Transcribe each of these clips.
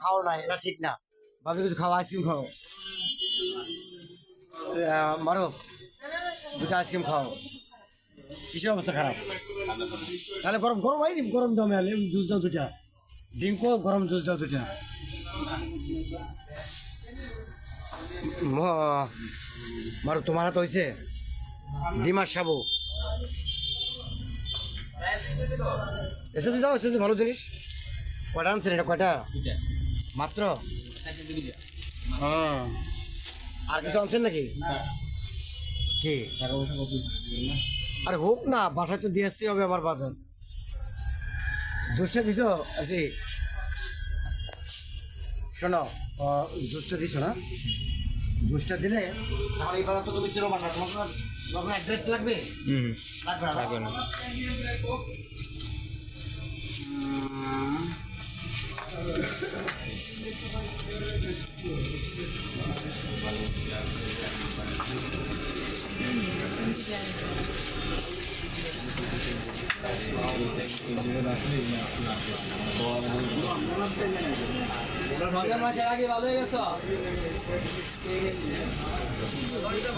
খাও না, এটা ঠিক না। ভাবি কিছু খাও, আইসক্রিম খাও। মারো, দুটো আইসক্রিম খাও। কিসের অবস্থা খারাপ? তাহলে গরম গরম হয়নি, গরম দামে আলে জুস দাও দুটা, ডিঙ্কো গরম জুস দাও দুটা। মারো, তোমার হাতে হয়েছে ডিমার সাবু, এসব দাও, এসব ভালো জিনিস। কয়টা আনছেন এটা? কয়টা মাত্র? হ্যাঁ, আর কিছু আনছেন নাকি? কি আরে হোক না, বাসায় তো দিয়ে আসতেই হবে আমার বাজার। জুসটা দিছ আছি, শোনো, জুসটা দিছ না? জুসটা দিলে তাহলে এই বাজার তো তুমি চিনো বাসা, তোমার অ্যাড্রেস লাগবে? লাগবে না।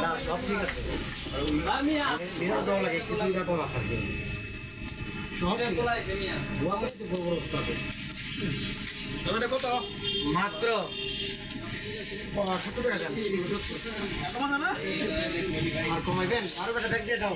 না, সব ঠিক আছে, লাগে কিছুই না, কম থাকবে সব কত মাত্র 70 টাকা দেন। আর কমাইবেন, আরো বেটা ব্যাগ দিয়ে দাও।